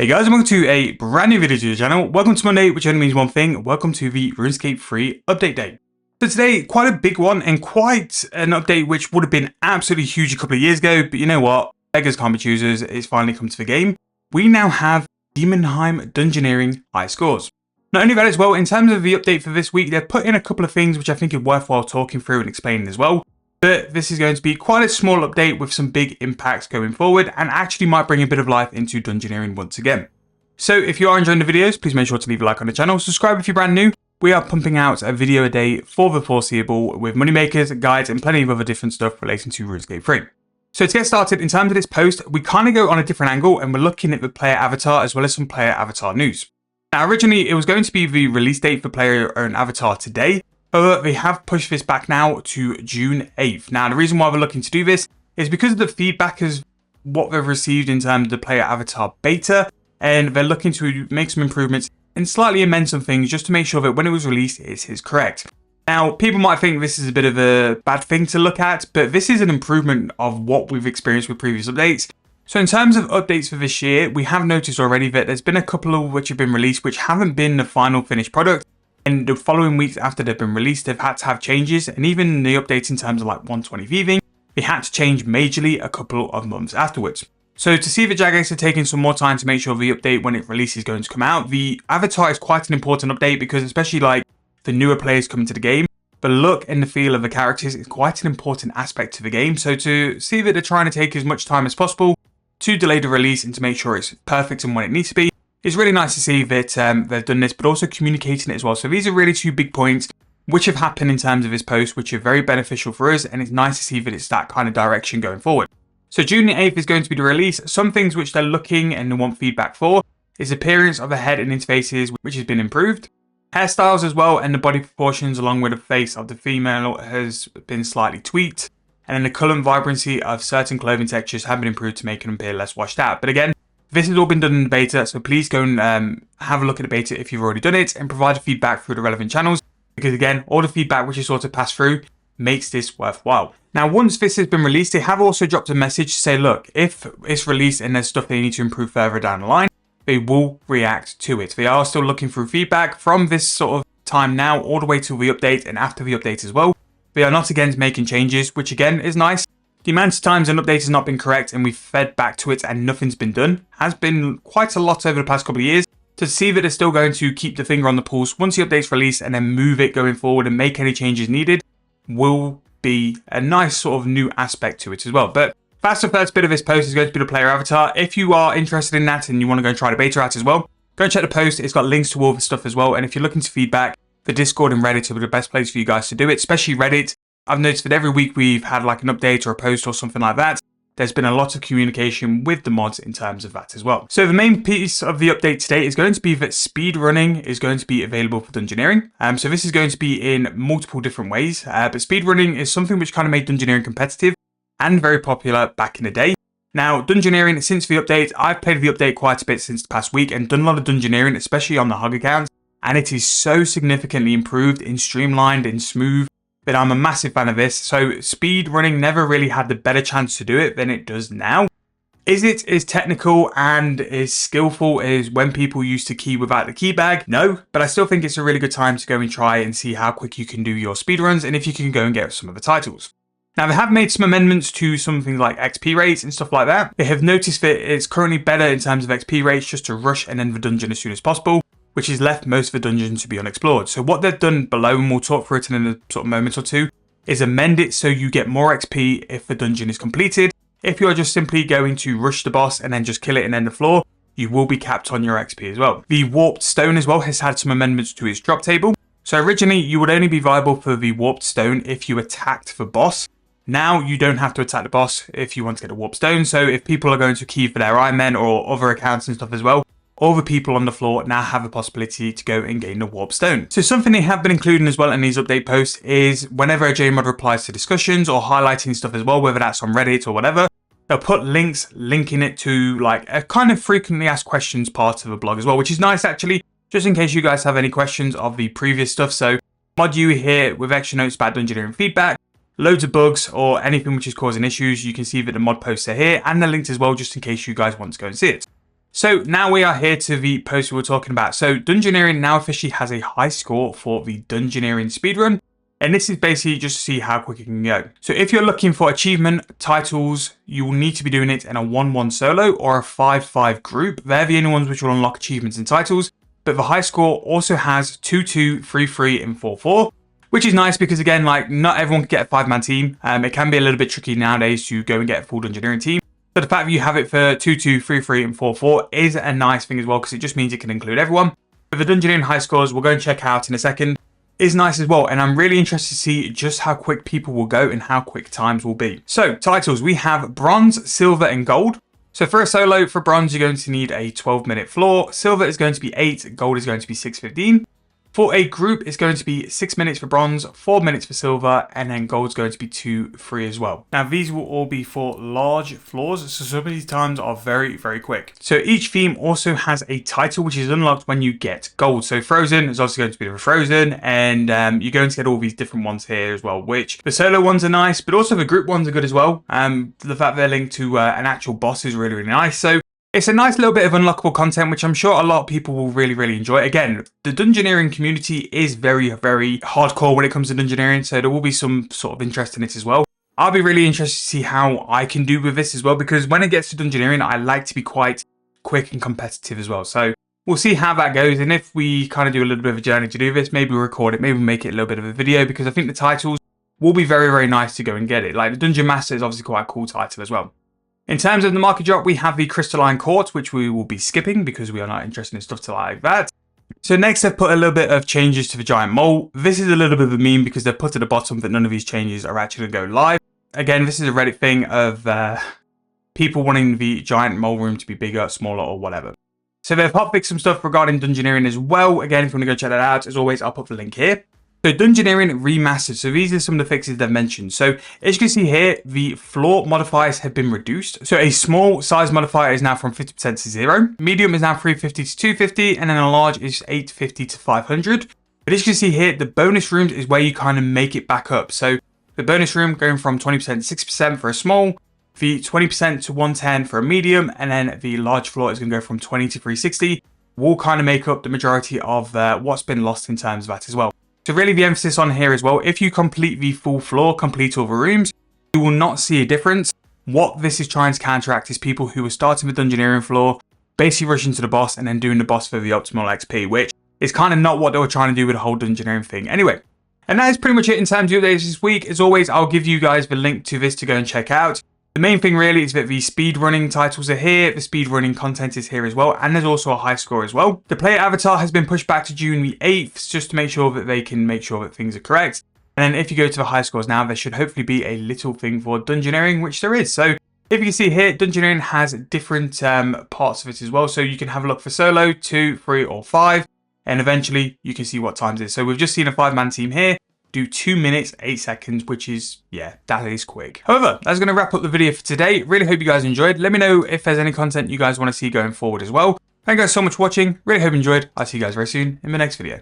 Hey guys, and welcome to a brand new video to the channel. Welcome to Monday, which only means one thing. Welcome to the RuneScape 3 update day. So today, quite a big one and quite an update which would have been absolutely huge a couple of years ago. But you know what? Beggars can't be choosers. It's finally come to the game. We now have Demonheim Dungeoneering high scores. Not only that as well, in terms of the update for this week, they've put in a couple of things which I think are worthwhile talking through and explaining as well. But this is going to be quite a small update with some big impacts going forward and actually might bring a bit of life into Dungeoneering once again. So if you are enjoying the videos, please make sure to leave a like on the channel, subscribe if you're brand new. We are pumping out a video a day for the foreseeable with moneymakers, guides and plenty of other different stuff relating to RuneScape 3. So to get started, in terms of this post, we kind of go on a different angle and we're looking at the player avatar as well as some player avatar news. Now originally it was going to be the release date for player own avatar today. However, they have pushed this back now to June 8th. Now, the reason why we're looking to do this is because of the feedback as what they've received in terms of the player avatar beta, and they're looking to make some improvements and slightly amend some things just to make sure that when it was released, it is correct. Now, people might think this is a bit of a bad thing to look at, but this is an improvement of what we've experienced with previous updates. So in terms of updates for this year, we have noticed already that there's been a couple of which have been released which haven't been the final finished product. And the following weeks after they've been released, they've had to have changes, and even the updates in terms of like 120 thieving, they had to change majorly a couple of months afterwards. So to see the Jagex are taking some more time to make sure the update when it releases is going to come out, the avatar is quite an important update because especially like the newer players coming to the game, the look and the feel of the characters is quite an important aspect to the game. So to see that they're trying to take as much time as possible to delay the release and to make sure it's perfect and when it needs to be, it's really nice to see that they've done this, but also communicating it as well. So these are really two big points which have happened in terms of this post, which are very beneficial for us. And it's nice to see that it's that kind of direction going forward. So June 8th is going to be the release. Some things which they're looking and they want feedback for is appearance of the head and interfaces, which has been improved. Hairstyles as well, and the body proportions along with the face of the female has been slightly tweaked. And then the colour and vibrancy of certain clothing textures have been improved to make them appear less washed out. But again, this has all been done in the beta, so please go and have a look at the beta if you've already done it and provide feedback through the relevant channels. Because again, all the feedback which is sort of passed through makes this worthwhile. Now, once this has been released, they have also dropped a message to say, look, if it's released and there's stuff they need to improve further down the line, they will react to it. They are still looking through feedback from this sort of time now all the way till the update and after the update as well. They are not against making changes, which again is nice. The amount of times an update has not been correct and we've fed back to it and nothing's been done has been quite a lot over the past couple of years. To see that they're still going to keep the finger on the pulse once the update's released and then move it going forward and make any changes needed will be a nice sort of new aspect to it as well. But that's the first bit of this post is going to be the player avatar. If you are interested in that and you want to go and try the beta out as well, go and check the post. It's got links to all the stuff as well. And if you're looking to feedback, the Discord and Reddit are the best place for you guys to do it, especially Reddit. I've noticed that every week we've had like an update or a post or something like that. There's been a lot of communication with the mods in terms of that as well. So the main piece of the update today is going to be that speedrunning is going to be available for Dungeoneering. So this is going to be in multiple different ways. But speedrunning is something which kind of made Dungeoneering competitive and very popular back in the day. Now, Dungeoneering, since the update, I've played the update quite a bit since the past week and done a lot of Dungeoneering, especially on the Hog account. And it is so significantly improved and streamlined and smooth. But I'm a massive fan of this, so speedrunning never really had the better chance to do it than it does now. Is it as technical and as skillful as when people used to key without the key bag? No, but I still think it's a really good time to go and try and see how quick you can do your speedruns and if you can go and get some of the titles. Now they have made some amendments to some things like XP rates and stuff like that. They have noticed that it's currently better in terms of XP rates just to rush and end the dungeon as soon as possible, which has left most of the dungeons to be unexplored. So what they've done below, and we'll talk through it in a sort of moment or two, is amend it so you get more XP if the dungeon is completed. If you're just simply going to rush the boss and then just kill it and end the floor, you will be capped on your XP as well. The warped stone as well has had some amendments to its drop table. So originally you would only be viable for the warped stone if you attacked the boss. Now you don't have to attack the boss if you want to get a warped stone. So if people are going to key for their Iron Men or other accounts and stuff as well, all the people on the floor now have the possibility to go and gain the warp stone. So something they have been including as well in these update posts is whenever a JMod replies to discussions or highlighting stuff as well, whether that's on Reddit or whatever, they'll put links linking it to like a kind of frequently asked questions part of a blog as well, which is nice actually, just in case you guys have any questions of the previous stuff. So mod you here with extra notes about Dungeoneering feedback, loads of bugs or anything which is causing issues. You can see that the mod posts are here and they're linked as well just in case you guys want to go and see it. So now we are here to the post we were talking about. So Dungeoneering now officially has a high score for the Dungeoneering Speedrun. And this is basically just to see how quick it can go. So if you're looking for achievement titles, you will need to be doing it in a 1-1 solo or a 5-5 group. They're the only ones which will unlock achievements and titles. But the high score also has 2-2, 3-3, and 4-4. Which is nice because, again, like, not everyone can get a 5-man team. It can be a little bit tricky nowadays to go and get a full Dungeoneering team. So the fact that you have it for 2-2, 3-3, and 4-4 is a nice thing as well, because it just means it can include everyone. But the Dungeoneering high scores, we'll go and check out in a second, is nice as well. And I'm really interested to see just how quick people will go and how quick times will be. So titles, we have bronze, silver, and gold. So for a solo, for bronze, you're going to need a 12-minute floor. Silver is going to be 8, gold is going to be 6:15. For a group, it's going to be 6 minutes for bronze, 4 minutes for silver, and then gold's going to be 2-3 as well. Now, these will all be for large floors, so some of these times are very, very quick. So each theme also has a title, which is unlocked when you get gold. So Frozen is also going to be the Frozen, and you're going to get all these different ones here as well, which the solo ones are nice, but also the group ones are good as well. The fact they're linked to an actual boss is really, really nice. So it's a nice little bit of unlockable content, which I'm sure a lot of people will really, really enjoy. Again, the Dungeoneering community is very, very hardcore when it comes to Dungeoneering, so there will be some sort of interest in it as well. I'll be really interested to see how I can do with this as well, because when it gets to Dungeoneering, I like to be quite quick and competitive as well. So we'll see how that goes, and if we kind of do a little bit of a journey to do this, maybe we'll record it, maybe we'll make it a little bit of a video, because I think the titles will be very, very nice to go and get it. Like the Dungeon Master is obviously quite a cool title as well. In terms of the market drop, we have the Crystalline Court, which we will be skipping because we are not interested in stuff like that. So next, they've put a little bit of changes to the Giant Mole. This is a little bit of a meme because they've put at the bottom that none of these changes are actually going to go live. Again, this is a Reddit thing of people wanting the Giant Mole room to be bigger, smaller, or whatever. So they've hotfixed some stuff regarding Dungeoneering as well. Again, if you want to go check that out, as always, I'll put the link here. So Dungeoneering Remastered. So these are some of the fixes they've mentioned. So as you can see here, the floor modifiers have been reduced. So a small size modifier is now from 50% to 0. Medium is now 350 to 250. And then a large is 850 to 500. But as you can see here, the bonus rooms is where you kind of make it back up. So the bonus room going from 20% to 6% for a small, the 20% to 110 for a medium, and then the large floor is going to go from 20 to 360. Will kind of make up the majority of what's been lost in terms of that as well. So really the emphasis on here as well, if you complete the full floor, complete all the rooms, you will not see a difference. What this is trying to counteract is people who are starting the Dungeoneering floor, basically rushing to the boss and then doing the boss for the optimal XP, which is kind of not what they were trying to do with the whole Dungeoneering thing. Anyway, and that is pretty much it in terms of updates this week. As always, I'll give you guys the link to this to go and check out. The main thing really is that the speedrunning titles are here, the speedrunning content is here as well, and there's also a high score as well. The player avatar has been pushed back to June the 8th, just to make sure that they can make sure that things are correct. And then if you go to the high scores now, there should hopefully be a little thing for Dungeoneering, which there is. So if you can see here, Dungeoneering has different parts of it as well. So you can have a look for solo, 2, 3, or 5, and eventually you can see what times it is. So we've just seen a 5-man team here do 2 minutes, 8 seconds, which is, yeah, that is quick. However, that's going to wrap up the video for today. Really hope you guys enjoyed. Let me know if there's any content you guys want to see going forward as well. Thank you guys so much for watching. Really hope you enjoyed. I'll see you guys very soon in the next video.